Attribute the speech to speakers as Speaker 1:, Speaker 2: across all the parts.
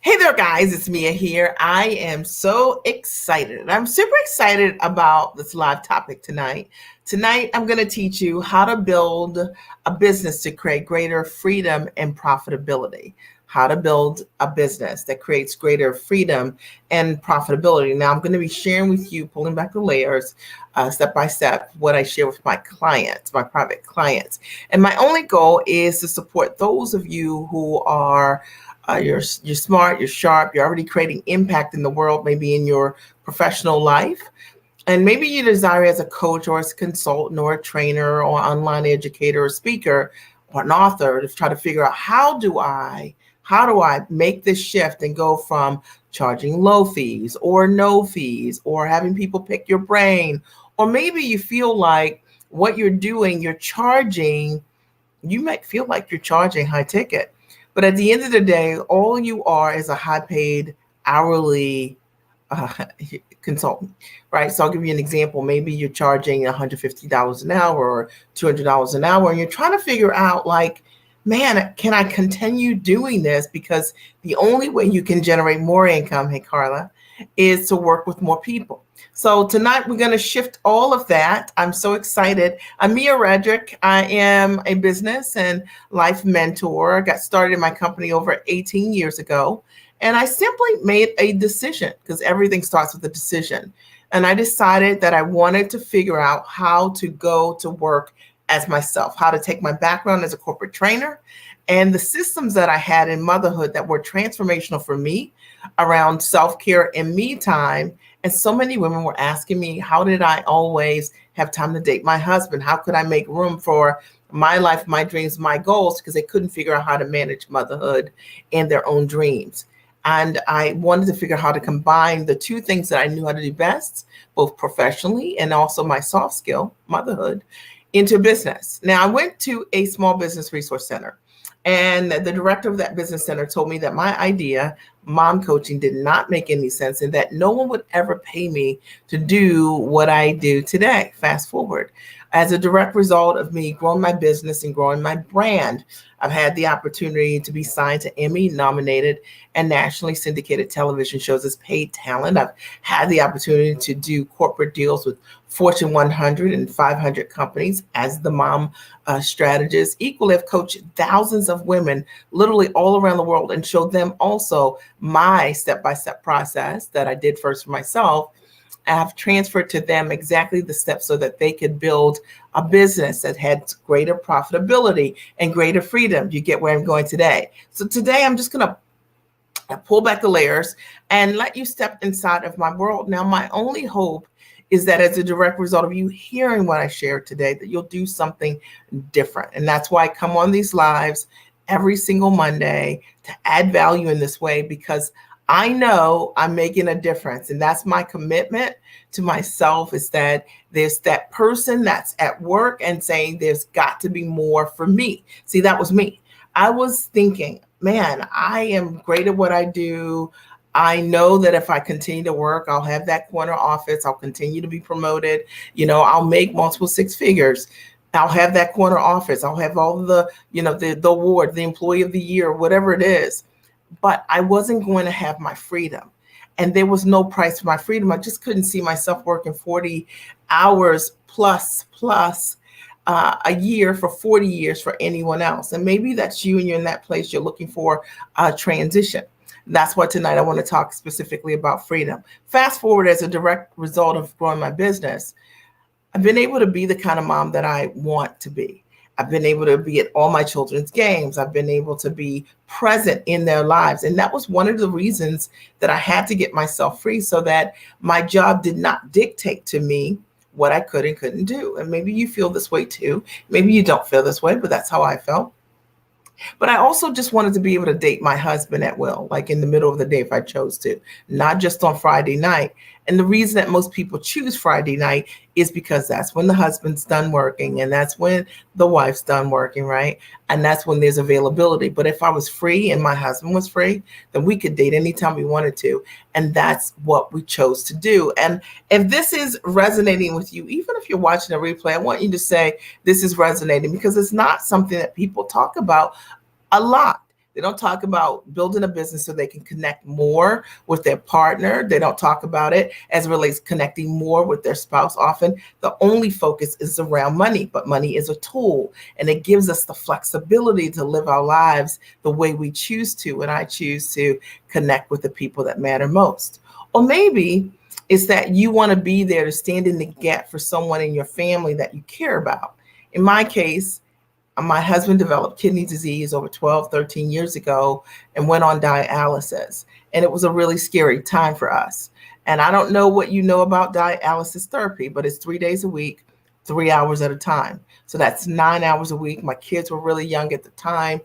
Speaker 1: Hey there, guys. It's Mia here. I am so excited. I'm super excited about this live topic tonight. Tonight, I'm going to teach you how to build a business to create greater freedom and profitability. How to build a business that creates greater freedom and profitability. Now, I'm going to be sharing with you, pulling back the layers, step by step, what I share with my clients, my private clients. And my only goal is to support those of you who are you're smart, you're sharp, you're already creating impact in the world, maybe in your professional life. And maybe you desire as a coach or as a consultant or a trainer or online educator or speaker or an author to try to figure out how do I make this shift and go from charging low fees or no fees or having people pick your brain. Or maybe you feel like what you're doing, you might feel like you're charging high ticket. But at the end of the day, all you are is a high paid hourly consultant, right? So I'll give you an example. Maybe you're charging $150 an hour or $200 an hour, and you're trying to figure out like, man, can I continue doing this? Because the only way you can generate more income, hey, Carla, is to work with more people. So tonight we're going to shift all of that. I'm so excited. I'm Mia Redrick. I am a business and life mentor. I got started in my company over 18 years ago. And I simply made a decision because everything starts with a decision. And I decided that I wanted to figure out how to go to work as myself, how to take my background as a corporate trainer and the systems that I had in motherhood that were transformational for me around self-care and me time. And so many women were asking me, how did I always have time to date my husband? How could I make room for my life, my dreams, my goals? Because they couldn't figure out how to manage motherhood and their own dreams. And I wanted to figure out how to combine the two things that I knew how to do best, both professionally and also my soft skill, motherhood, into business. Now, I went to a small business resource center. And the director of that business center told me that my idea, mom coaching, did not make any sense and that no one would ever pay me to do what I do today. Fast forward. As a direct result of me growing my business and growing my brand, I've had the opportunity to be signed to Emmy nominated and nationally syndicated television shows as paid talent. I've had the opportunity to do corporate deals with Fortune 100 and 500 companies as the mom strategist. Equally, I've coached thousands of women literally all around the world and showed them also my step-by-step process that I did first for myself. I've transferred to them exactly the steps so that they could build a business that had greater profitability and greater freedom. You get where I'm going today. So today I'm just going to pull back the layers and let you step inside of my world. Now, my only hope is that as a direct result of you hearing what I shared today, that you'll do something different. And that's why I come on these lives every single Monday to add value in this way, because I know I'm making a difference. And that's my commitment to myself, is that there's that person that's at work and saying there's got to be more for me. See, that was me. I was thinking, man, I am great at what I do. I know that if I continue to work, I'll have that corner office. I'll continue to be promoted. I'll make multiple six figures. I'll have that corner office. I'll have all the award, the employee of the year, whatever it is. But I wasn't going to have my freedom. And there was no price for my freedom. I just couldn't see myself working 40 hours plus a year for 40 years for anyone else. And maybe that's you and you're in that place. You're looking for a transition. That's why tonight I want to talk specifically about freedom. Fast forward, as a direct result of growing my business, I've been able to be the kind of mom that I want to be. I've been able to be at all my children's games. I've been able to be present in their lives. And that was one of the reasons that I had to get myself free, so that my job did not dictate to me what I could and couldn't do. And maybe you feel this way too. Maybe you don't feel this way, but that's how I felt. But I also just wanted to be able to date my husband at will, like in the middle of the day if I chose to, not just on Friday night. And the reason that most people choose Friday night is because that's when the husband's done working and that's when the wife's done working, right? And that's when there's availability. But if I was free and my husband was free, then we could date anytime we wanted to. And that's what we chose to do. And if this is resonating with you, even if you're watching a replay, I want you to say this is resonating, because it's not something that people talk about a lot. They don't talk about building a business so they can connect more with their partner. They don't talk about it as it relates to connecting more with their spouse. Often the only focus is around money, but money is a tool and it gives us the flexibility to live our lives the way we choose to. And I choose to connect with the people that matter most. Or maybe it's that you want to be there to stand in the gap for someone in your family that you care about. In my case, my husband developed kidney disease over 12, 13 years ago and went on dialysis. And it was a really scary time for us. And I don't know what you know about dialysis therapy, but it's 3 days a week, 3 hours at a time. So that's 9 hours a week. My kids were really young at the time.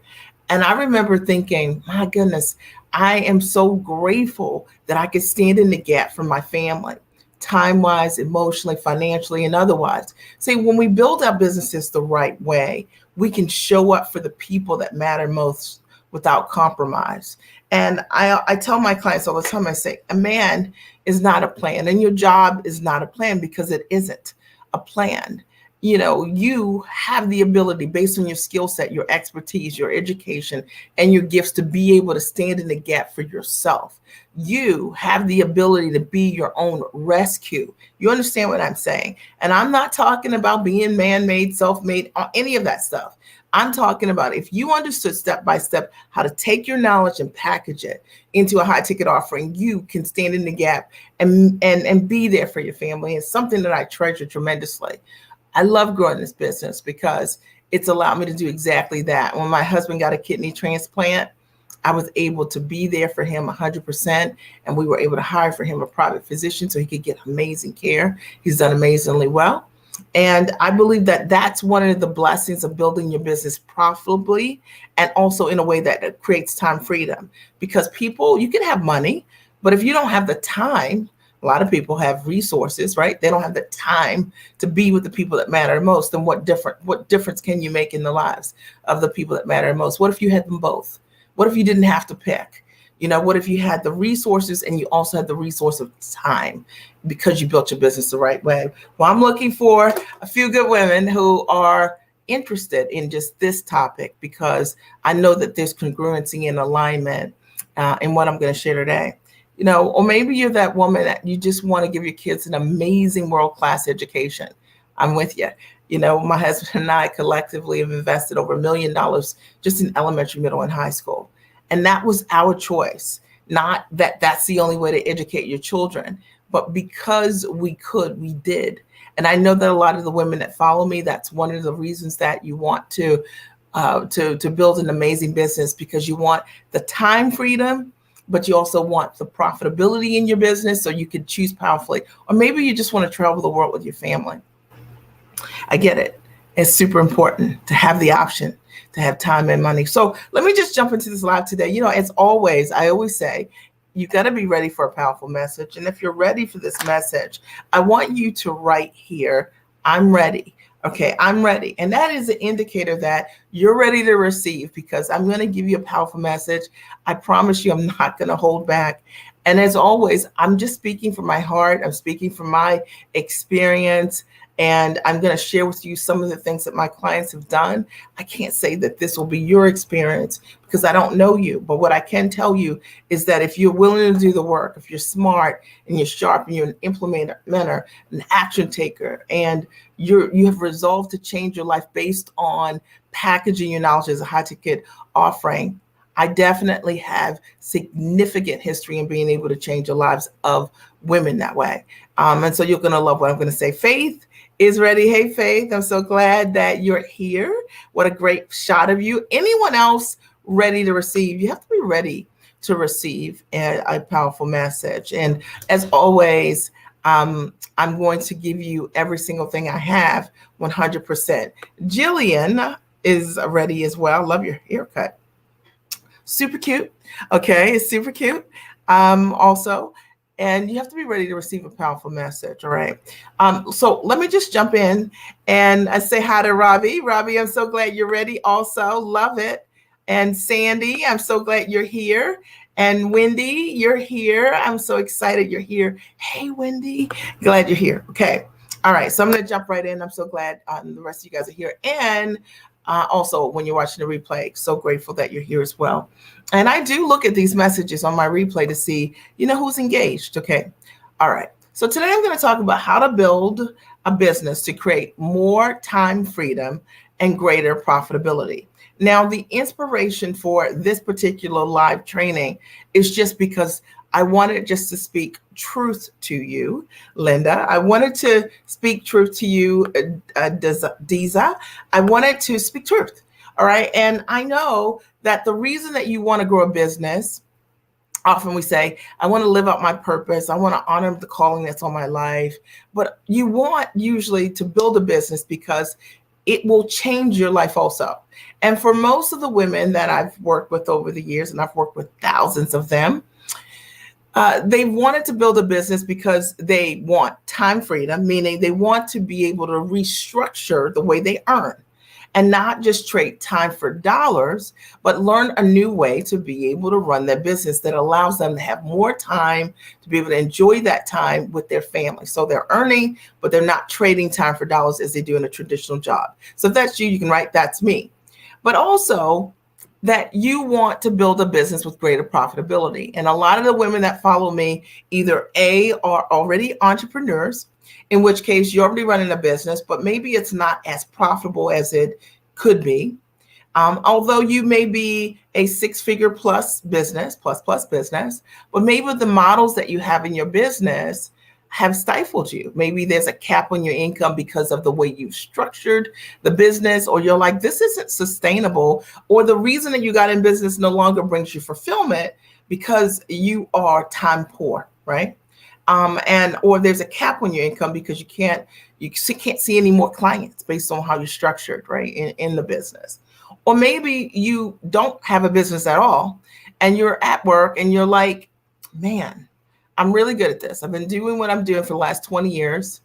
Speaker 1: And I remember thinking, my goodness, I am so grateful that I could stand in the gap for my family, time-wise, emotionally, financially, and otherwise. See, when we build our businesses the right way, we can show up for the people that matter most without compromise. And I tell my clients all the time, I say, a man is not a plan, and your job is not a plan because it isn't a plan. You know, you have the ability based on your skill set, your expertise, your education, and your gifts to be able to stand in the gap for yourself. You have the ability to be your own rescue. You understand what I'm saying? And I'm not talking about being man-made, self-made, or any of that stuff. I'm talking about if you understood step by step how to take your knowledge and package it into a high ticket offering, you can stand in the gap and be there for your family. It's something that I treasure tremendously. I love growing this business because it's allowed me to do exactly that. When my husband got a kidney transplant, I was able to be there for him 100%. And we were able to hire for him a private physician so he could get amazing care. He's done amazingly well. And I believe that that's one of the blessings of building your business profitably and also in a way that creates time freedom. Because people, you can have money, but if you don't have the time, a lot of people have resources, right? They don't have the time to be with the people that matter most. Then what difference can you make in the lives of the people that matter most? What if you had them both? What if you didn't have to pick? You know, what if you had the resources and you also had the resource of time because you built your business the right way? Well, I'm looking for a few good women who are interested in just this topic because I know that there's congruency and alignment in what I'm going to share today. You know, or maybe you're that woman that you just want to give your kids an amazing world-class education. I'm with you. You know, my husband and I collectively have invested over $1 million just in elementary, middle, and high school. And that was our choice, not that that's the only way to educate your children, but because we could, we did. And I know that a lot of the women that follow me, that's one of the reasons that you want to build an amazing business, because you want the time freedom, but you also want the profitability in your business so you can choose powerfully. Or maybe you just want to travel the world with your family. I get it. It's super important to have the option to have time and money. So let me just jump into this live today. You know, as always, I always say, you got to be ready for a powerful message. And if you're ready for this message, I want you to write here, I'm ready. Okay, I'm ready. And that is an indicator that you're ready to receive, because I'm going to give you a powerful message. I promise you, I'm not going to hold back. And as always, I'm just speaking from my heart. I'm speaking from my experience. And I'm going to share with you some of the things that my clients have done. I can't say that this will be your experience because I don't know you. But what I can tell you is that if you're willing to do the work, if you're smart and you're sharp and you're an implementer, an action taker, and you have resolved to change your life based on packaging your knowledge as a high ticket offering, I definitely have significant history in being able to change the lives of women that way. And so you're going to love what I'm going to say. Faith is ready. Hey, Faith, I'm so glad that you're here. What a great shot of you. Anyone else ready to receive? You have to be ready to receive a powerful message. And as always, I'm going to give you every single thing I have 100%. Jillian is ready as well. Love your haircut. Super cute. Okay, it's super cute. Also, and you have to be ready to receive a powerful message. All right. So let me just jump in and I say hi to Robbie. Robbie, I'm so glad you're ready. Also, love it. And Sandy, I'm so glad you're here. And Wendy, you're here. I'm so excited you're here. Hey, Wendy, glad you're here. Okay. All right. So I'm going to jump right in. I'm so glad the rest of you guys are here. And also when you're watching the replay. So grateful that you're here as well. And I do look at these messages on my replay to see, who's engaged. Okay. All right. So today I'm going to talk about how to build a business to create more time freedom and greater profitability. Now, the inspiration for this particular live training is just because I wanted just to speak truth to you, Linda. I wanted to speak truth to you, Diza. I wanted to speak truth. All right. And I know that the reason that you want to grow a business, often we say, I want to live out my purpose. I want to honor the calling that's on my life. But you want usually to build a business because it will change your life also. And for most of the women that I've worked with over the years, and I've worked with thousands of them, they wanted to build a business because they want time freedom, meaning they want to be able to restructure the way they earn and not just trade time for dollars, but learn a new way to be able to run their business that allows them to have more time to be able to enjoy that time with their family. So they're earning, but they're not trading time for dollars as they do in a traditional job. So if that's you, you can write, that's me. But also that you want to build a business with greater profitability. And a lot of the women that follow me either A, are already entrepreneurs, in which case you're already running a business, but maybe it's not as profitable as it could be. Although you may be a six-figure plus business, plus business, but maybe the models that you have in your business have stifled you. Maybe there's a cap on your income because of the way you've structured the business, or you're like, this isn't sustainable, or the reason that you got in business no longer brings you fulfillment because you are time poor, right? Or there's a cap on your income because you can't see any more clients based on how you're structured, right, in the business. Or maybe you don't have a business at all and you're at work and you're like, man, I'm really good at this. I've been doing what I'm doing for the last 20 years.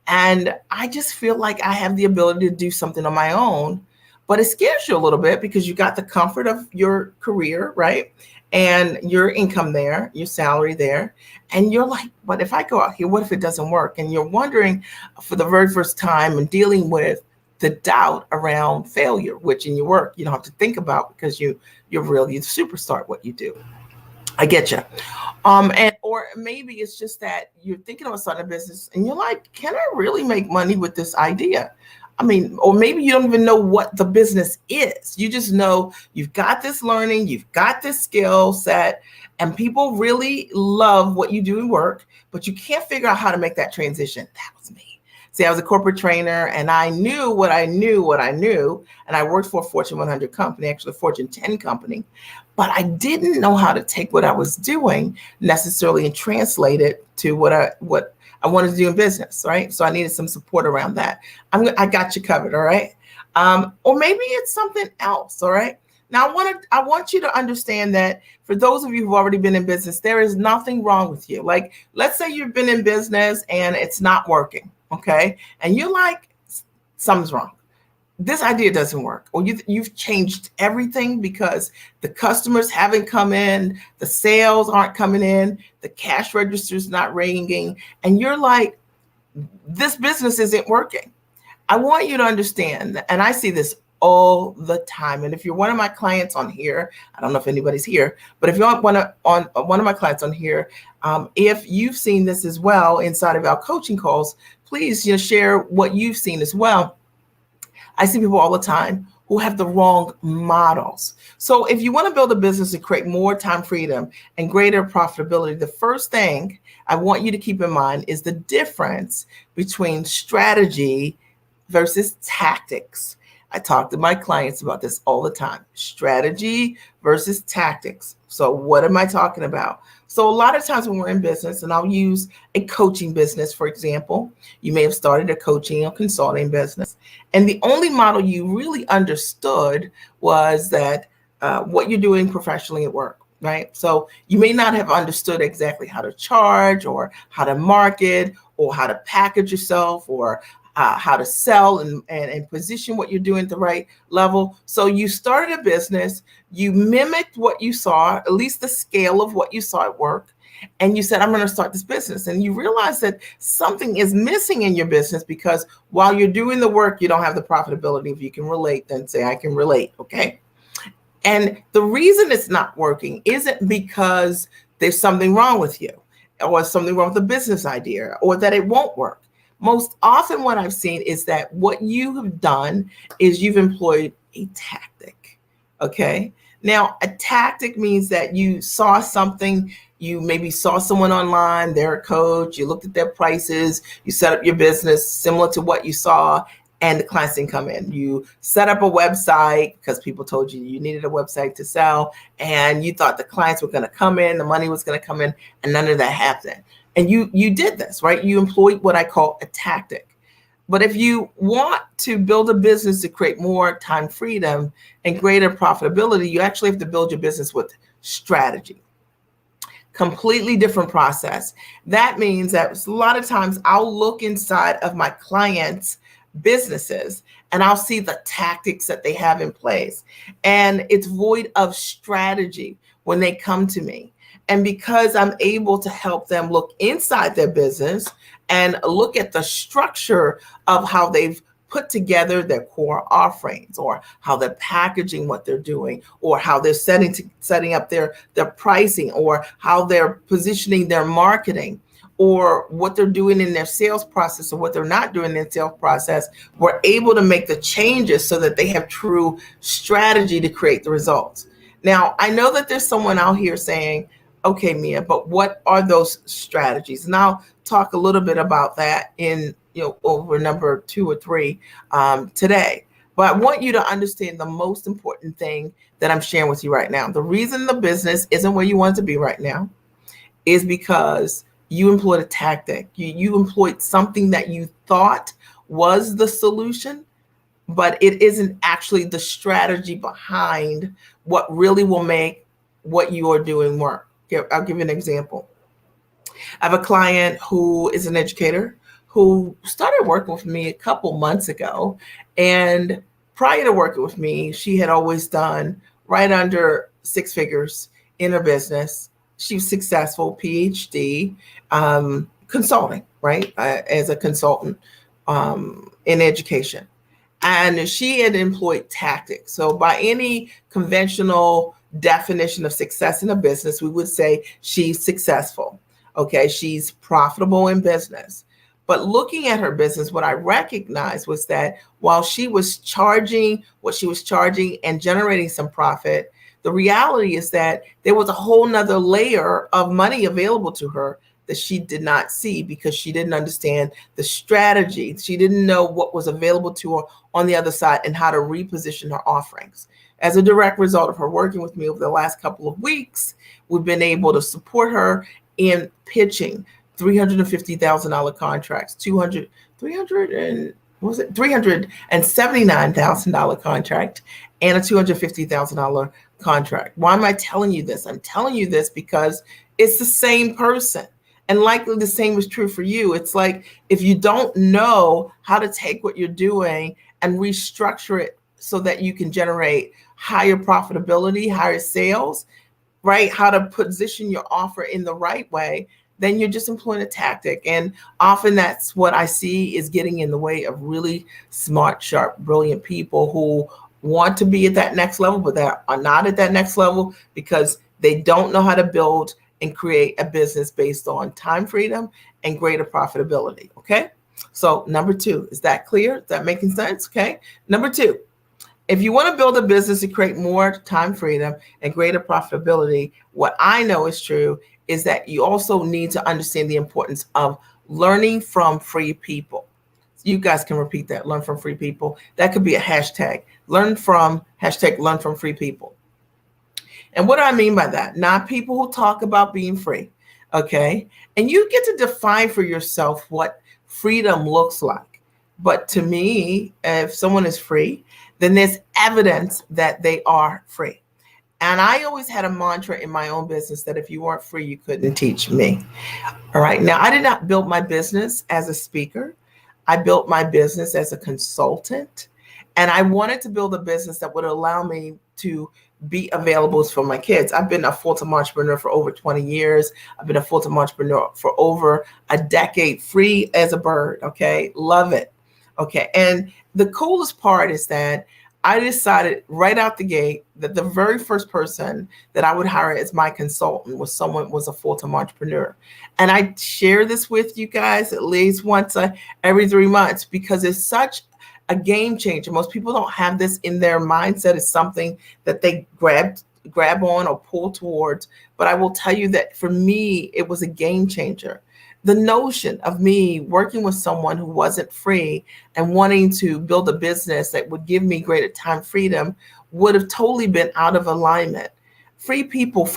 Speaker 1: And I just feel like I have the ability to do something on my own, but it scares you a little bit because you got the comfort of your career, right? And your income there, your salary there. And you're like, but if I go out here, what if it doesn't work? And you're wondering for the very first time and dealing with the doubt around failure, which in your work, you don't have to think about because you're really a superstar at what you do. I get you. Or maybe it's just that you're thinking about starting a business and you're like, can I really make money with this idea? I mean, or maybe you don't even know what the business is. You just know you've got this learning, you've got this skill set, and people really love what you do in work, but you can't figure out how to make that transition. That was me. See, I was a corporate trainer and I knew what I knew, and I worked for a Fortune 100 company, actually a Fortune 10 company, but I didn't know how to take what I was doing necessarily and translate it to what I wanted to do in business, right? So I needed some support around that. I got you covered, all right? Or maybe it's something else, all right? Now, I want you to understand that for those of you who've already been in business, there is nothing wrong with you. Like, let's say you've been in business and it's not working, okay? And you're like, something's wrong. This idea doesn't work. Or you've changed everything because the customers haven't come in, the sales aren't coming in, the cash register's not ringing, and you're like, this business isn't working. I want you to understand, and I see this all the time. And if you're one of my clients on here, I don't know if anybody's here, but if you're one of my clients on here, if you've seen this as well inside of our coaching calls, please share what you've seen as well. I see people all the time who have the wrong models. So if you want to build a business to create more time freedom and greater profitability, the first thing I want you to keep in mind is the difference between strategy versus tactics. I talk to my clients about this all the time. Strategy versus tactics. So what am I talking about? So a lot of times when we're in business, and I'll use a coaching business, for example, you may have started a coaching or consulting business. And the only model you really understood was that what you're doing professionally at work, right? So you may not have understood exactly how to charge or how to market or how to package yourself or how to sell and position what you're doing at the right level. So you started a business, you mimicked what you saw, at least the scale of what you saw at work, and you said, I'm going to start this business. And you realize that something is missing in your business because while you're doing the work, you don't have the profitability. If you can relate, then say, I can relate. Okay. And the reason it's not working isn't because there's something wrong with you or something wrong with the business idea or that it won't work. Most often what I've seen is that what you have done is you've employed a tactic. Okay. Now, a tactic means that you saw something, you maybe saw someone online, they're a coach, you looked at their prices, you set up your business similar to what you saw, and the clients didn't come in. You set up a website because people told you you needed a website to sell, and you thought the clients were going to come in, the money was going to come in, and none of that happened. And you did this, right? You employed what I call a tactic. But if you want to build a business to create more time freedom and greater profitability, you actually have to build your business with strategy. Completely different process. That means that a lot of times I'll look inside of my clients' businesses and I'll see the tactics that they have in place. And it's void of strategy when they come to me. And because I'm able to help them look inside their business and look at the structure of how they've put together their core offerings, or how they're packaging what they're doing, or how they're setting up their pricing, or how they're positioning their marketing, or what they're doing in their sales process, or what they're not doing in their sales process, we're able to make the changes so that they have true strategy to create the results. Now, I know that there's someone out here saying, okay, Mia, but what are those strategies? And I'll talk a little bit about that in over number 2 or 3 today. But I want you to understand the most important thing that I'm sharing with you right now. The reason the business isn't where you want it to be right now is because you employed a tactic. You employed something that you thought was the solution, but it isn't actually the strategy behind what really will make what you are doing work. I'll give you an example. I have a client who is an educator who started working with me a couple months ago. And prior to working with me, she had always done right under 6 figures in her business. She was successful, PhD, consulting, right? As a consultant in education. And she had employed tactics. So by any conventional definition of success in a business, we would say she's successful. Okay, she's profitable in business. But looking at her business, what I recognized was that while she was charging what she was charging and generating some profit, the reality is that there was a whole nother layer of money available to her that she did not see because she didn't understand the strategy. She didn't know what was available to her on the other side and how to reposition her offerings. As a direct result of her working with me over the last couple of weeks, we've been able to support her in pitching $350,000 contracts, $379,000 contract, and a $250,000 contract. Why am I telling you this? I'm telling you this because it's the same person. And likely the same is true for you. It's like if you don't know how to take what you're doing and restructure it so that you can generate higher profitability, higher sales, right? How to position your offer in the right way, then you're just employing a tactic. And often that's what I see is getting in the way of really smart, sharp, brilliant people who want to be at that next level, but they are not at that next level because they don't know how to build and create a business based on time freedom and greater profitability. Okay. So number 2, is that clear? Is that making sense? Okay. Number 2, if you want to build a business to create more time freedom and greater profitability, what I know is true is that you also need to understand the importance of learning from free people. You guys can repeat that, learn from free people. That could be a hashtag, learn from free people. And what do I mean by that? Not people who talk about being free, okay? And you get to define for yourself what freedom looks like. But to me, if someone is free, then there's evidence that they are free. And I always had a mantra in my own business that if you weren't free, you couldn't teach me. All right. Now, I did not build my business as a speaker. I built my business as a consultant. And I wanted to build a business that would allow me to be available for my kids. I've been a full-time entrepreneur for over 20 years. I've been a full-time entrepreneur for over a decade, free as a bird. Okay. Love it. Okay. And the coolest part is that I decided right out the gate that the very first person that I would hire as my consultant was a full-time entrepreneur. And I share this with you guys at least once every 3 months because it's such a game changer. Most people don't have this in their mindset. It's something that they grab on or pull towards. But I will tell you that for me, it was a game changer. The notion of me working with someone who wasn't free and wanting to build a business that would give me greater time freedom would have totally been out of alignment. Free people,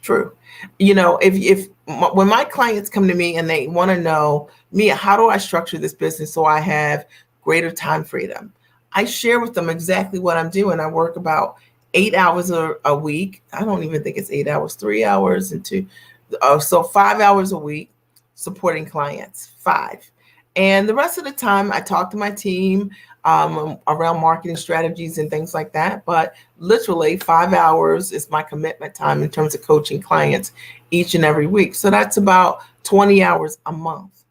Speaker 1: true. When my clients come to me and they want to know, Mia, how do I structure this business so I have greater time freedom? I share with them exactly what I'm doing. I work about 8 hours a week. I don't even think it's 8 hours, 3 hours and 2. So 5 hours a week supporting clients, 5. And the rest of the time I talk to my team around marketing strategies and things like that. But literally 5 hours is my commitment time in terms of coaching clients each and every week. So that's about 20 hours a month.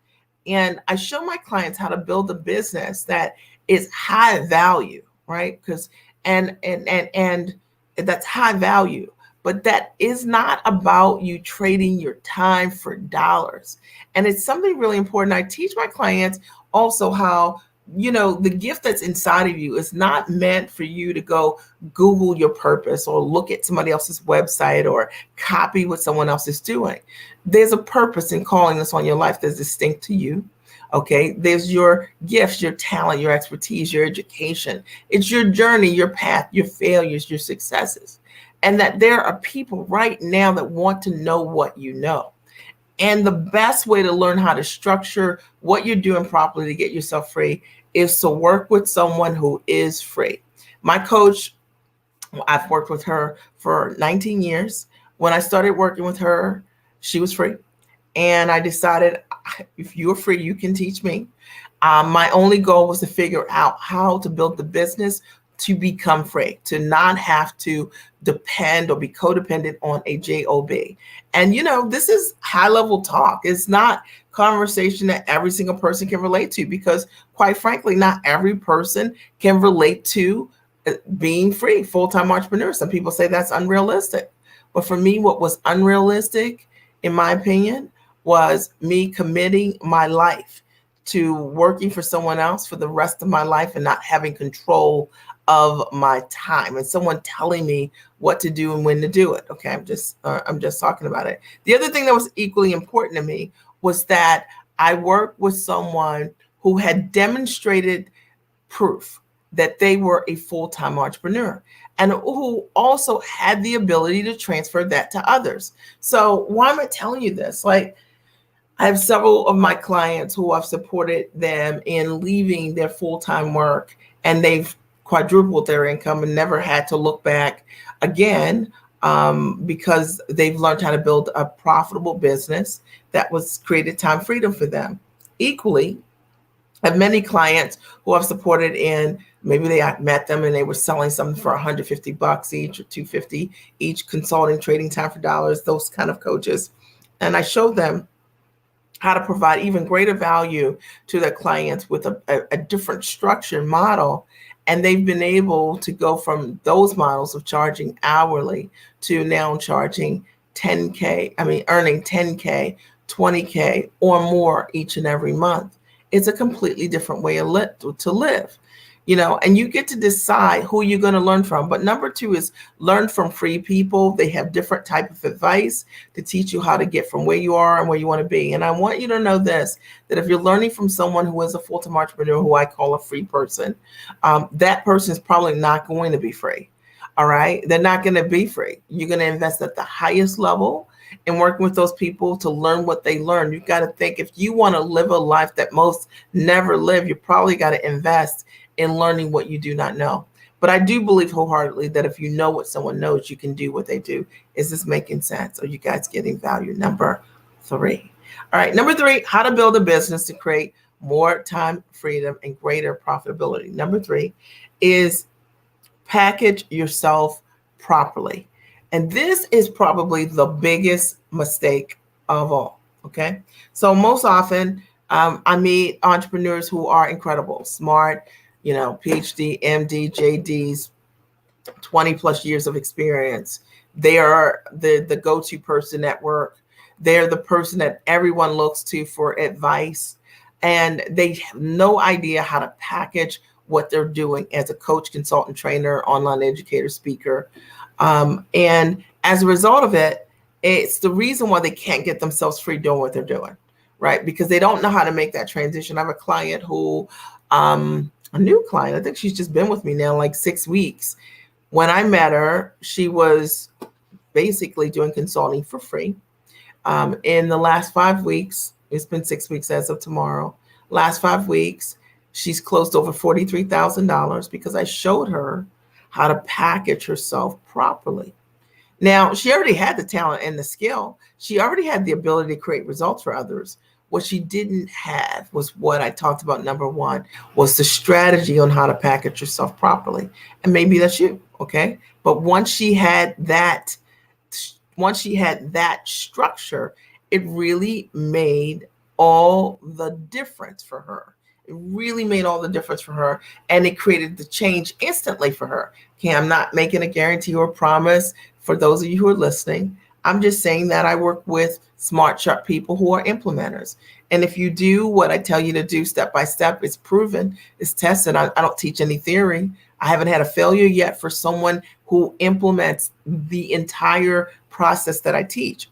Speaker 1: And I show my clients how to build a business that is high value, right? And that's high value. But that is not about you trading your time for dollars. And it's something really important. I teach my clients also how, the gift that's inside of you is not meant for you to go Google your purpose or look at somebody else's website or copy what someone else is doing. There's a purpose and calling that's on your life that's distinct to you. Okay, there's your gifts, your talent, your expertise, your education. It's your journey, your path, your failures, your successes. And that there are people right now that want to know what you know. And the best way to learn how to structure what you're doing properly to get yourself free is to work with someone who is free. My coach, I've worked with her for 19 years. When I started working with her, she was free. And I decided, if you're free, you can teach me. My only goal was to figure out how to build the business to become free, to not have to depend or be codependent on a job. And this is high level talk. It's not conversation that every single person can relate to, because quite frankly, not every person can relate to being free, full-time entrepreneur. Some people say that's unrealistic. But for me, what was unrealistic, in my opinion, was me committing my life to working for someone else for the rest of my life and not having control of my time and someone telling me what to do and when to do it. Okay, I'm just talking about it. The other thing that was equally important to me was that I worked with someone who had demonstrated proof that they were a full-time entrepreneur and who also had the ability to transfer that to others. So why am I telling you this? I have several of my clients who I've supported them in leaving their full-time work, and they've quadrupled their income and never had to look back again, because they've learned how to build a profitable business that was created time freedom for them. Equally, I have many clients who I've supported in, maybe I met them and they were selling something for $150 each or $250 each, consulting, trading time for dollars, those kind of coaches. And I showed them how to provide even greater value to their clients with a different structure model. And they've been able to go from those models of charging hourly to now charging earning 10K, 20K or more each and every month. It's a completely different way to live. And you get to decide who you're going to learn from. But number 2 is learn from free people. They have different type of advice to teach you how to get from where you are and where you want to be. And I want you to know this, that if you're learning from someone who is a full-time entrepreneur, who I call a free person, that person is probably not going to be free. All right. They're not going to be free. You're going to invest at the highest level in working with those people to learn what they learn. You've got to think, if you want to live a life that most never live, you probably got to invest in learning what you do not know. But I do believe wholeheartedly that if you know what someone knows, you can do what they do. Is this making sense? Are you guys getting value? Number 3. All right. Number 3, how to build a business to create more time freedom and greater profitability. Number 3 is package yourself properly. And this is probably the biggest mistake of all. Okay. So most often, I meet entrepreneurs who are incredible, smart, PhD, MD, JDs, 20 plus years of experience. They are the go-to person at work. They're the person that everyone looks to for advice. And they have no idea how to package what they're doing as a coach, consultant, trainer, online educator, speaker. And as a result of it, it's the reason why they can't get themselves free doing what they're doing, right? Because they don't know how to make that transition. I have a client who, a new client, I think she's just been with me now like 6 weeks. When I met her, she was basically doing consulting for free. In the last 5 weeks, it's been 6 weeks as of tomorrow, last 5 weeks, she's closed over $43,000 because I showed her how to package herself properly. Now, she already had the talent and the skill. She already had the ability to create results for others. What she didn't have was what I talked about. Number one was the strategy on how to package yourself properly. And maybe that's you, okay? But once she had that structure, it really made all the difference for her. It really made all the difference for her, and it created the change instantly for her. Okay, I'm not making a guarantee or promise for those of you who are listening. I'm just saying that I work with smart, sharp people who are implementers. And if you do what I tell you to do step by step, it's proven, it's tested. I don't teach any theory. I haven't had a failure yet for someone who implements the entire process that I teach.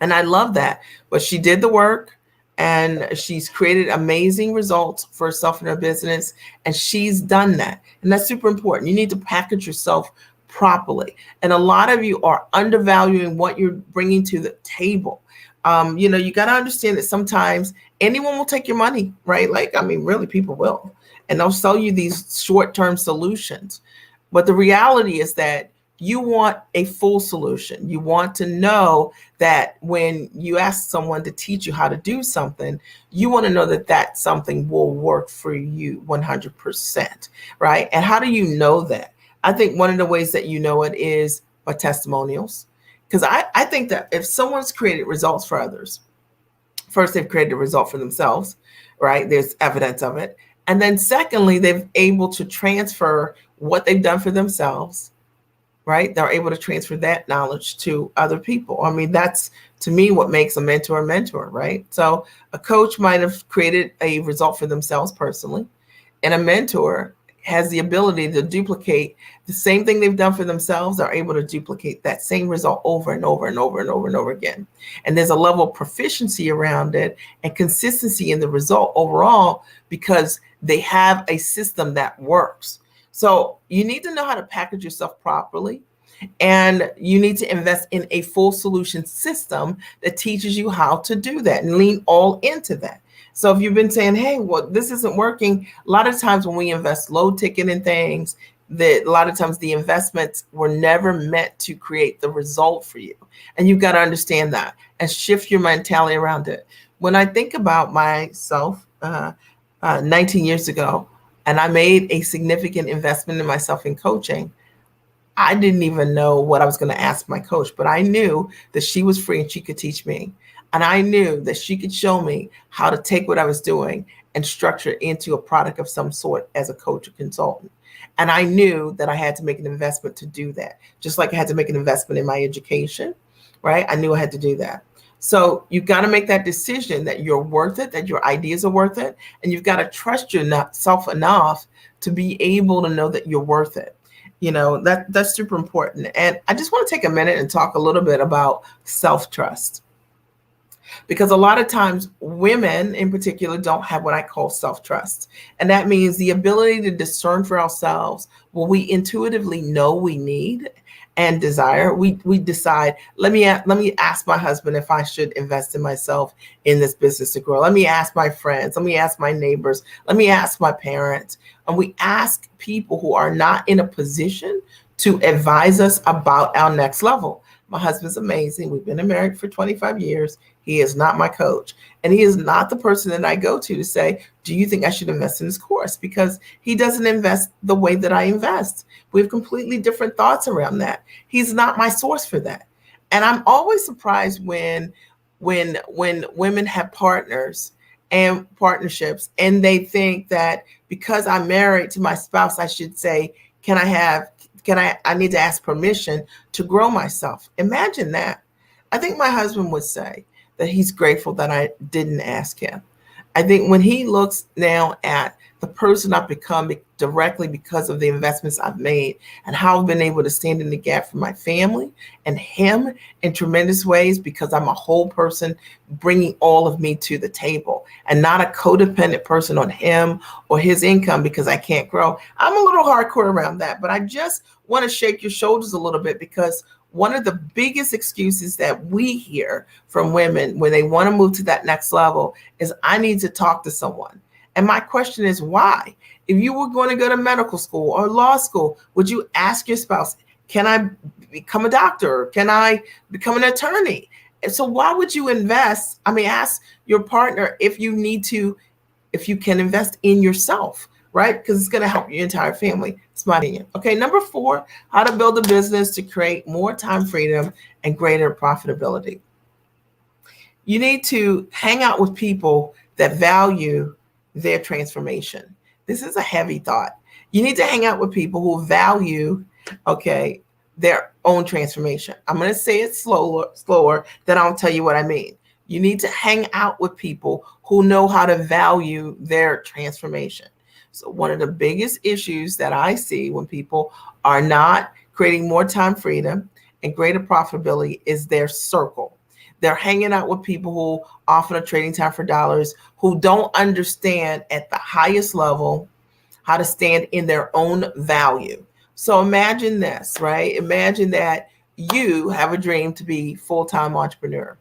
Speaker 1: And I love that. But she did the work, and she's created amazing results for herself and her business. And she's done that. And that's super important. You need to package yourself properly. And a lot of you are undervaluing what you're bringing to the table. You got to understand that sometimes anyone will take your money, right? Really, people will. And they'll sell you these short-term solutions. But the reality is that you want a full solution. You want to know that when you ask someone to teach you how to do something, you want to know that that something will work for you 100%, right? And how do you know that? I think one of the ways that you know it is by testimonials. Because I think that if someone's created results for others, first, they've created a result for themselves, right? There's evidence of it. And then secondly, they've able to transfer what they've done for themselves, right? They're able to transfer that knowledge to other people. That's, to me, what makes a mentor, right? So a coach might have created a result for themselves personally, and a mentor has the ability to duplicate the same thing they've done for themselves. Are able to duplicate that same result over and over and over and over and over again. And there's a level of proficiency around it and consistency in the result overall because they have a system that works. So you need to know how to package yourself properly, and you need to invest in a full solution system that teaches you how to do that and lean all into that. So if you've been saying, hey, well, this isn't working, a lot of times when we invest low ticket in things, that a lot of times the investments were never meant to create the result for you. And you've got to understand that and shift your mentality around it. When I think about myself 19 years ago, and I made a significant investment in myself in coaching, I didn't even know what I was going to ask my coach, but I knew that she was free and she could teach me. And I knew that she could show me how to take what I was doing and structure it into a product of some sort as a coach or consultant. And I knew that I had to make an investment to do that, just like I had to make an investment in my education, right? I knew I had to do that. So you've got to make that decision that you're worth it, that your ideas are worth it, and you've got to trust yourself enough to be able to know that you're worth it. That's super important. And I just want to take a minute and talk a little bit about self-trust. Because a lot of times women in particular don't have what I call self-trust. And that means the ability to discern for ourselves what we intuitively know we need and desire. We decide, let me ask my husband if I should invest in myself in this business to grow. Let me ask my friends. Let me ask my neighbors. Let me ask my parents. And we ask people who are not in a position to advise us about our next level. My husband's amazing. We've been married for 25 years. He is not my coach. And he is not the person that I go to say, do you think I should invest in this course? Because he doesn't invest the way that I invest. We have completely different thoughts around that. He's not my source for that. And I'm always surprised when women have partners and partnerships and they think that because I'm married to my spouse, I should say, I need to ask permission to grow myself. Imagine that. I think my husband would say that he's grateful that I didn't ask him. I think when he looks now at the person I've become directly because of the investments I've made and how I've been able to stand in the gap for my family and him in tremendous ways because I'm a whole person bringing all of me to the table and not a codependent person on him or his income because I can't grow. I'm a little hardcore around that, but I just want to shake your shoulders a little bit because one of the biggest excuses that we hear from women when they want to move to that next level is I need to talk to someone. And my question is why? If you were going to go to medical school or law school, would you ask your spouse, can I become a doctor? Can I become an attorney? And so why would you ask your partner if you can invest in yourself, right? Because it's going to help your entire family. It's my opinion. Okay, number 4, how to build a business to create more time freedom and greater profitability. You need to hang out with people that value their transformation. This is a heavy thought. You need to hang out with people who value, their own transformation. I'm going to say it slower, then I'll tell you what I mean. You need to hang out with people who know how to value their transformation. So one of the biggest issues that I see when people are not creating more time freedom and greater profitability is their circle. They're hanging out with people who often are trading time for dollars, who don't understand at the highest level how to stand in their own value. So imagine this, right? Imagine that you have a dream to be full-time entrepreneur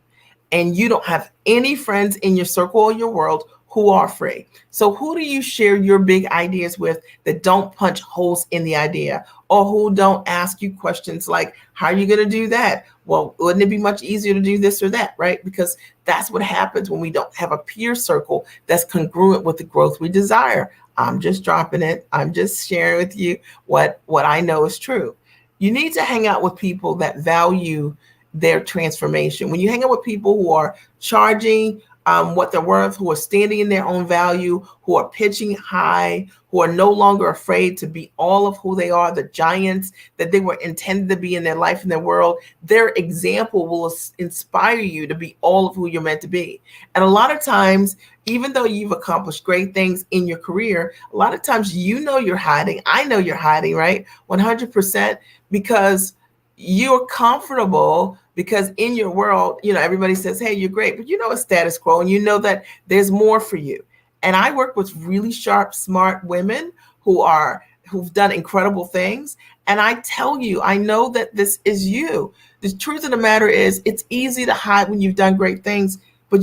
Speaker 1: and you don't have any friends in your circle or your world who are free. So who do you share your big ideas with that don't punch holes in the idea or who don't ask you questions like, how are you going to do that? Well, wouldn't it be much easier to do this or that, right? Because that's what happens when we don't have a peer circle that's congruent with the growth we desire. I'm just dropping it. I'm just sharing with you what I know is true. You need to hang out with people that value their transformation. When you hang out with people who are charging what they're worth, who are standing in their own value, who are pitching high, who are no longer afraid to be all of who they are, the giants that they were intended to be in their life and their world, their example will inspire you to be all of who you're meant to be. And a lot of times, even though you've accomplished great things in your career, a lot of times you're hiding. I know you're hiding, right? 100%, because you're comfortable because in your world, everybody says, hey, you're great, but it's status quo and you know that there's more for you. And I work with really sharp, smart women who've done incredible things. And I tell you, I know that this is you. The truth of the matter is it's easy to hide when you've done great things, but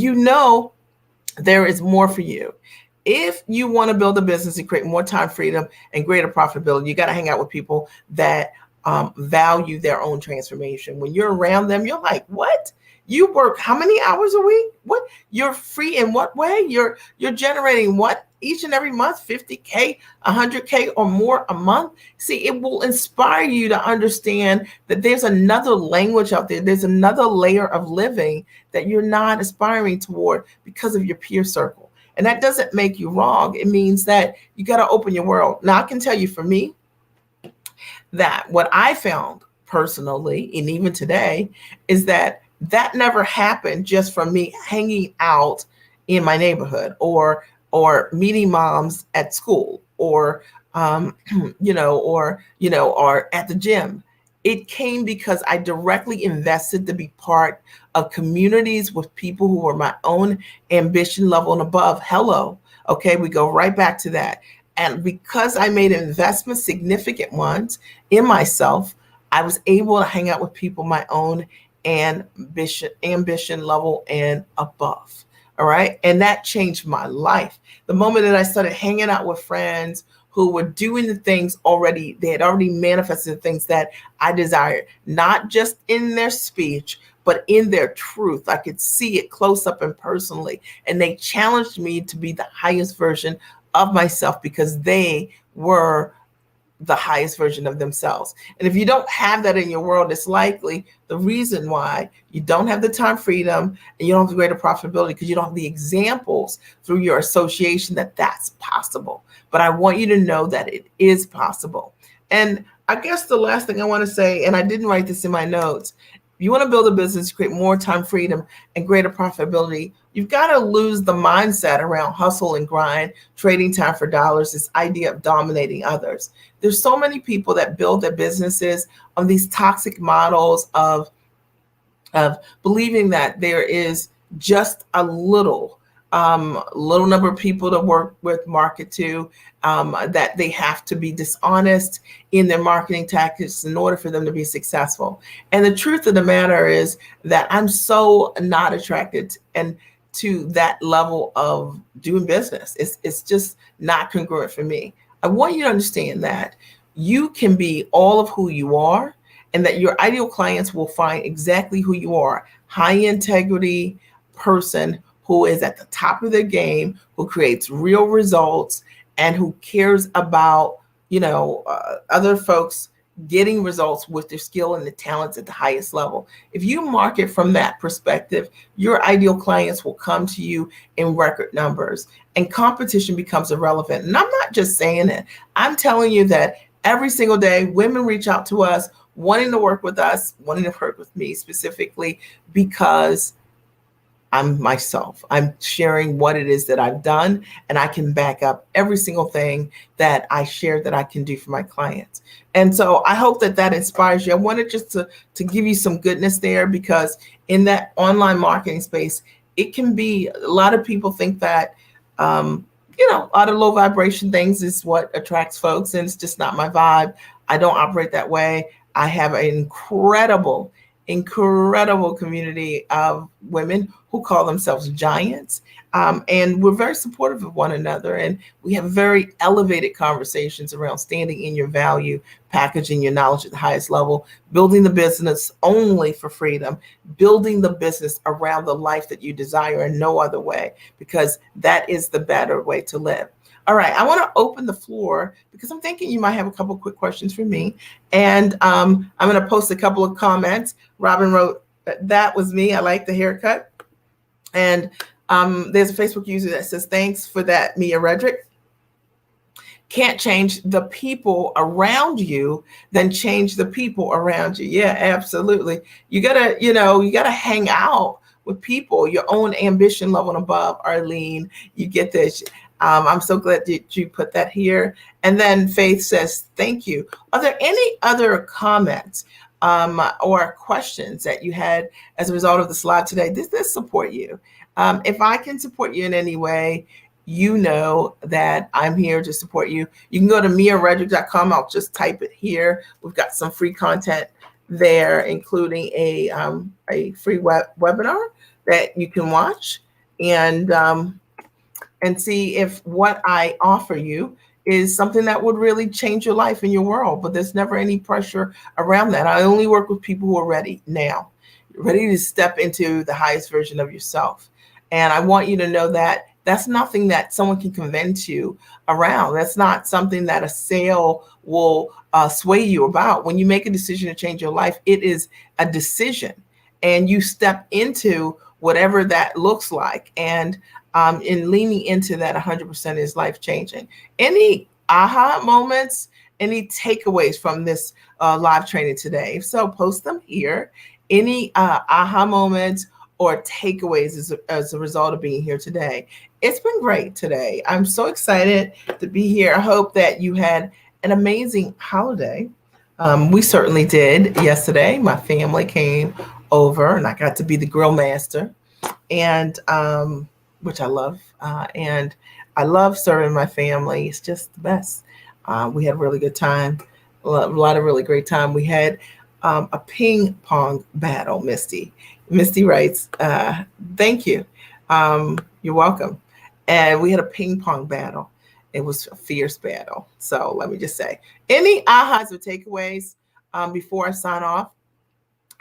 Speaker 1: there is more for you. If you want to build a business and create more time freedom and greater profitability, you got to hang out with people that value their own transformation. When you're around them, you're like, what? You work how many hours a week? What? You're free in what way? You're generating what each and every month? 50K, 100K or more a month? See, it will inspire you to understand that there's another language out there. There's another layer of living that you're not aspiring toward because of your peer circle. And that doesn't make you wrong. It means that you got to open your world. Now, I can tell you for me, that what I found personally, and even today, is that never happened just from me hanging out in my neighborhood or meeting moms at school or at the gym. It came because I directly invested to be part of communities with people who were my own ambition level and above. Hello. Okay, we go right back to that. And because I made investments, significant ones, in myself, I was able to hang out with people my own ambition level and above. All right. And that changed my life. The moment that I started hanging out with friends who were doing the things already. They had already manifested the things that I desired, not just in their speech, but in their truth. I could see it close up and personally. And they challenged me to be the highest version of myself because they were the highest version of themselves. And if you don't have that in your world, it's likely the reason why you don't have the time freedom and you don't have the greater profitability, because you don't have the examples through your association that that's possible. But I want you to know that it is possible. And I guess the last thing I want to say, and I didn't write this in my notes, if you want to build a business, create more time freedom and greater profitability, you've got to lose the mindset around hustle and grind, trading time for dollars, this idea of dominating others. There's so many people that build their businesses on these toxic models of believing that there is just a little number of people to work with, market to, that they have to be dishonest in their marketing tactics in order for them to be successful. And the truth of the matter is that I'm so not attracted to that level of doing business. It's just not congruent for me. I want you to understand that you can be all of who you are, and that your ideal clients will find exactly who you are. High integrity person who is at the top of their game, who creates real results, and who cares about, other folks getting results with their skill and the talents at the highest level. If you market from that perspective, your ideal clients will come to you in record numbers, and competition becomes irrelevant. And I'm not just saying it. I'm telling you that every single day, women reach out to us wanting to work with us, wanting to work with me specifically, because I'm myself. I'm sharing what it is that I've done, and I can back up every single thing that I share that I can do for my clients. And so I hope that that inspires you. I wanted just to give you some goodness there, because in that online marketing space, it can be, a lot of people think that, a lot of low vibration things is what attracts folks, and it's just not my vibe. I don't operate that way. I have an incredible community of women who call themselves giants. And we're very supportive of one another. And we have very elevated conversations around standing in your value, packaging your knowledge at the highest level, building the business only for freedom, building the business around the life that you desire and no other way, because that is the better way to live. All right, I want to open the floor because I'm thinking you might have a couple quick questions for me. And I'm going to post a couple of comments. Robin wrote, "That was me. I like the haircut." And there's a Facebook user that says, "Thanks for that, Mia Redrick. Can't change the people around you, then change the people around you." Yeah, absolutely. You gotta hang out with people, your own ambition level and above. Arlene, you get this. I'm so glad that you put that here. And then Faith says, "Thank you." Are there any other comments or questions that you had as a result of this live today? This support you. If I can support you in any way, you know that I'm here to support you. You can go to miaredrick.com. I'll just type it here. We've got some free content there, including a free webinar that you can watch and see if what I offer you is something that would really change your life and your world. But there's never any pressure around that. I only work with people who are ready now, ready to step into the highest version of yourself. And I want you to know that that's nothing that someone can convince you around. That's not something that a sale will sway you about. When you make a decision to change your life, it is a decision, and you step into whatever that looks like. And in leaning into that 100% is life changing. Any aha moments, any takeaways from this live training today? If so, post them here. Any aha moments or takeaways as a result of being here today? It's been great today. I'm so excited to be here. I hope that you had an amazing holiday. We certainly did yesterday. My family came over and I got to be the grill master, and which I love. And I love serving my family. It's just the best. We had a really good time, a lot of really great time. We had a ping pong battle, Misty. Misty writes, "Thank you. You're welcome." And we had a ping pong battle. It was a fierce battle. So let me just say, any ahas or takeaways before I sign off?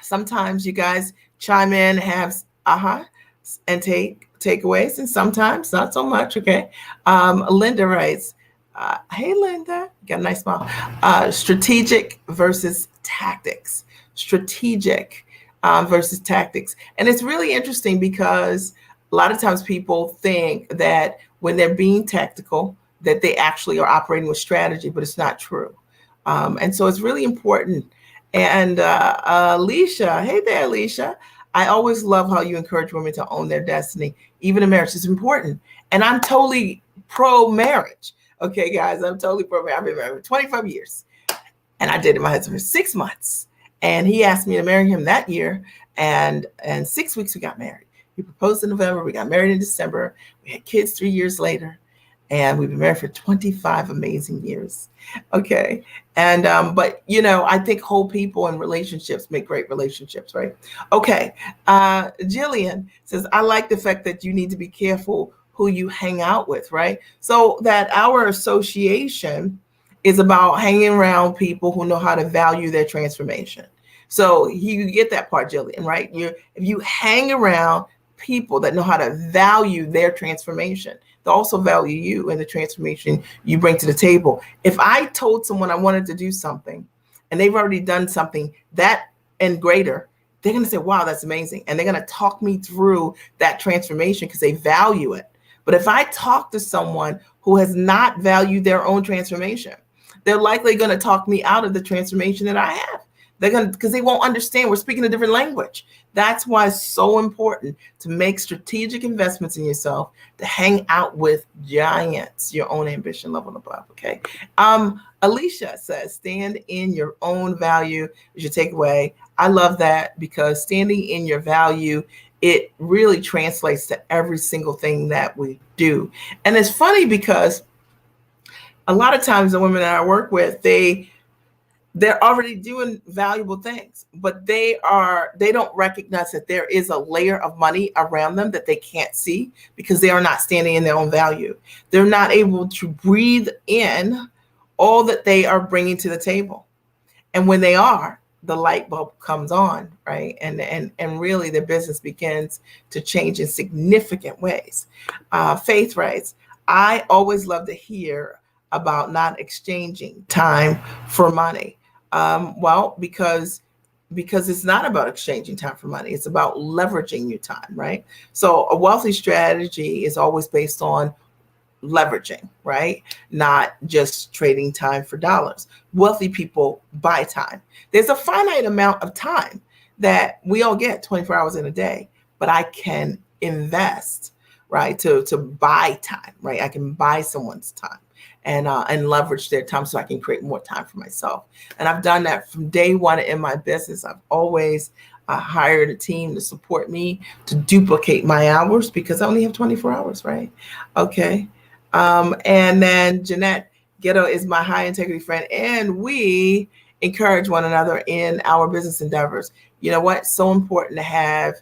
Speaker 1: Sometimes you guys chime in, have aha and takeaways, and sometimes not so much. Okay. Linda writes, hey Linda, got a nice smile. Strategic versus tactics. Strategic versus tactics. And it's really interesting because a lot of times people think that when they're being tactical, that they actually are operating with strategy, but it's not true. And so it's really important. And Alicia, hey there, Alicia. I always love how you encourage women to own their destiny, even in marriage. It's important. And I'm totally pro marriage. Okay, guys, I'm totally pro marriage. I've been married for 25 years. And I dated my husband for 6 months. And he asked me to marry him that year. And in 6 weeks, we got married. He proposed in November. We got married in December. We had kids 3 years later. And we've been married for 25 amazing years. Okay. And, but, you know, I think whole people and relationships make great relationships, right? Okay. Jillian says, I like the fact that you need to be careful who you hang out with, right? So that our association is about hanging around people who know how to value their transformation. So you get that part, Jillian, right? If you hang around people that know how to value their transformation, they'll also value you and the transformation you bring to the table. If I told someone I wanted to do something and they've already done something that and greater, they're going to say, wow, that's amazing. And they're going to talk me through that transformation because they value it. But if I talk to someone who has not valued their own transformation, they're likely going to talk me out of the transformation that I have. They're going to, because they won't understand. We're speaking a different language. That's why it's so important to make strategic investments in yourself, to hang out with giants, your own ambition level above. Okay. Alicia says, stand in your own value is your takeaway. I love that because standing in your value, it really translates to every single thing that we do. And it's funny because a lot of times the women that I work with, they're already doing valuable things, but they don't recognize that there is a layer of money around them that they can't see because they are not standing in their own value. They're not able to breathe in all that they are bringing to the table. And when they are, the light bulb comes on, right? And really the business begins to change in significant ways. Faith writes, I always love to hear about not exchanging time for money. Well, because it's not about exchanging time for money. It's about leveraging your time, right? So a wealthy strategy is always based on leveraging, right? Not just trading time for dollars. Wealthy people buy time. There's a finite amount of time that we all get 24 hours in a day, but I can invest, right? To buy time, right? I can buy someone's time and leverage their time so I can create more time for myself. And I've done that from day one in my business. I've always hired a team to support me to duplicate my hours because I only have 24 hours, right? Okay. And then Jeanette Ghetto is my high integrity friend, and we encourage one another in our business endeavors. You know what? So important to have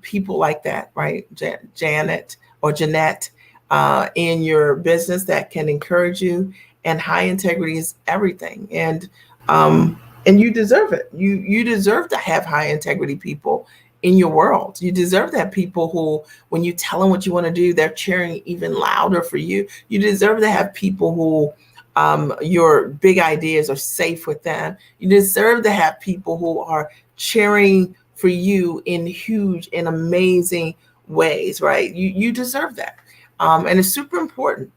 Speaker 1: people like that, right? Janet or Jeanette in your business that can encourage you. And high integrity is everything. And you deserve it. You deserve to have high integrity people in your world. You deserve to have people who, when you tell them what you want to do, they're cheering even louder for you. You deserve to have people who your big ideas are safe with them. You deserve to have people who are cheering for you in huge and amazing ways, right? You deserve that. And it's super important.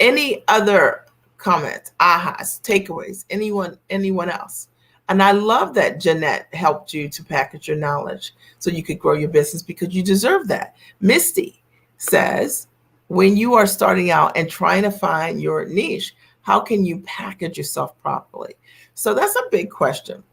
Speaker 1: Any other comments, ahas, takeaways, anyone else? And I love that Jeanette helped you to package your knowledge so you could grow your business because you deserve that. Misty says, when you are starting out and trying to find your niche, how can you package yourself properly? So that's a big question.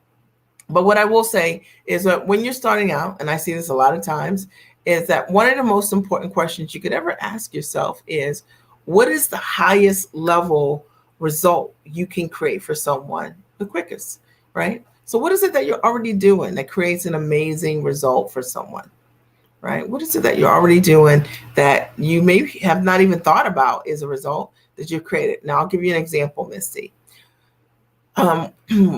Speaker 1: But what I will say is that when you're starting out, and I see this a lot of times, is that one of the most important questions you could ever ask yourself is, what is the highest level result you can create for someone the quickest, right? So what is it that you're already doing that creates an amazing result for someone? right? What is it that you're already doing that you may have not even thought about as a result that you've created? Now, I'll give you an example, Misty.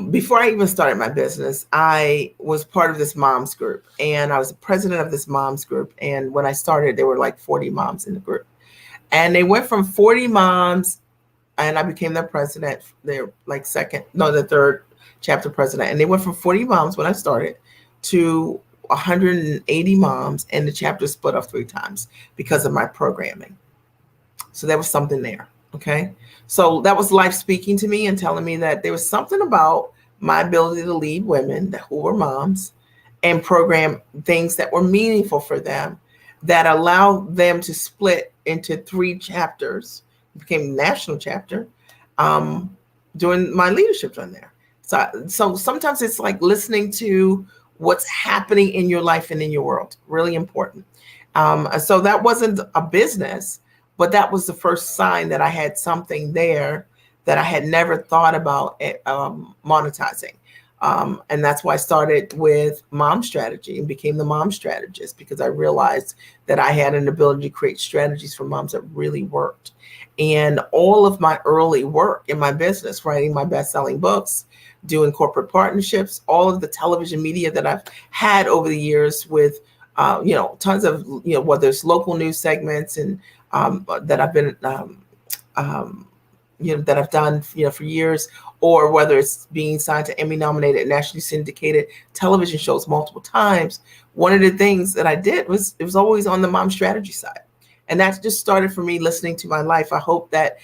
Speaker 1: Before I even started my business, I was part of this moms group, and I was the president of this moms group. And when I started, there were like 40 moms in the group, and they went from 40 moms, and I became their president. They're like the third chapter president, and they went from 40 moms when I started to 180 moms, and the chapter split off 3 times because of my programming. So there was something there. Okay. So that was life speaking to me and telling me that there was something about my ability to lead women who were moms and program things that were meaningful for them that allowed them to split into 3 chapters. It became a national chapter during my leadership on there. So sometimes it's like listening to what's happening in your life and in your world. Really important. So that wasn't a business, but that was the first sign that I had something there that I had never thought about monetizing. And that's why I started with Mom Strategy and became the mom strategist, because I realized that I had an ability to create strategies for moms that really worked. And all of my early work in my business, writing my best-selling books, doing corporate partnerships, all of the television media that I've had over the years with, tons of, whether it's local news segments and that I've been, that I've done, for years, or whether it's being signed to Emmy nominated, nationally syndicated television shows multiple times. One of the things that I did was, it was always on the mom strategy side. And that just started for me listening to my life. I hope that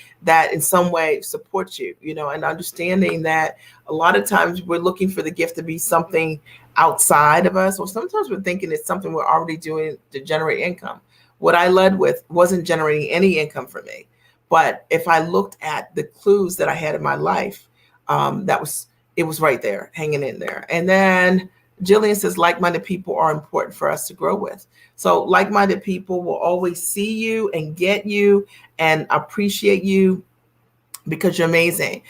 Speaker 1: in some way supports you, and understanding that a lot of times we're looking for the gift to be something outside of us, or sometimes we're thinking it's something we're already doing to generate income. What I led with wasn't generating any income for me. But if I looked at the clues that I had in my life, it was right there, hanging in there. And then Jillian says, like-minded people are important for us to grow with. So like-minded people will always see you and get you and appreciate you because you're amazing.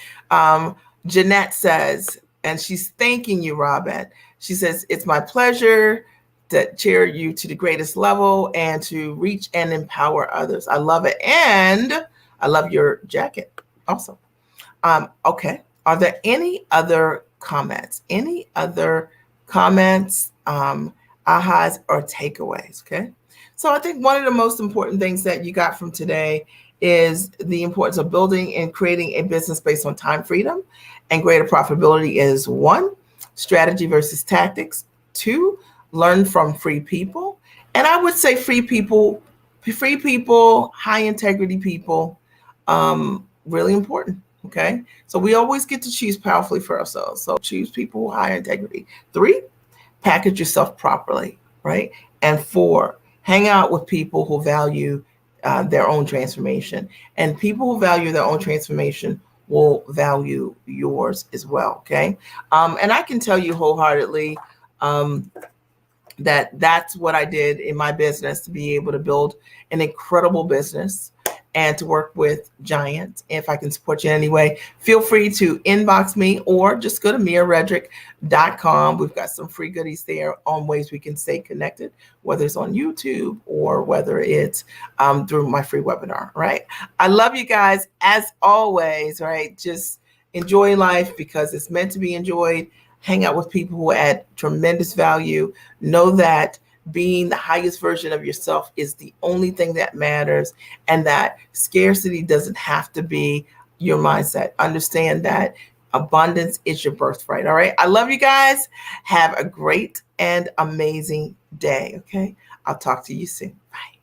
Speaker 1: Jeanette says, and she's thanking you, Robin. She says, it's my pleasure to cheer you to the greatest level and to reach and empower others. I love it. And I love your jacket. Awesome. Okay. Are there any other comments? Any other comments, ahas, or takeaways? Okay. So I think one of the most important things that you got from today is the importance of building and creating a business based on time freedom and greater profitability is 1, strategy versus tactics. 2, learn from free people. And I would say free people, high integrity people, really important. Okay. So we always get to choose powerfully for ourselves. So choose people with high integrity. 3, package yourself properly, right? And 4, hang out with people who value their own transformation. And people who value their own transformation will value yours as well. Okay. And I can tell you wholeheartedly that's what I did in my business, to be able to build an incredible business and to work with giants. If I can support you in any way, feel free to inbox me or just go to miaredrick.com. We've got some free goodies there on ways we can stay connected, whether it's on YouTube or whether it's through my free webinar, right? I love you guys as always, right? Just enjoy life because it's meant to be enjoyed. Hang out with people who add tremendous value. Know that being the highest version of yourself is the only thing that matters, and that scarcity doesn't have to be your mindset. Understand that abundance is your birthright. All right. I love you guys. Have a great and amazing day. Okay. I'll talk to you soon. Bye.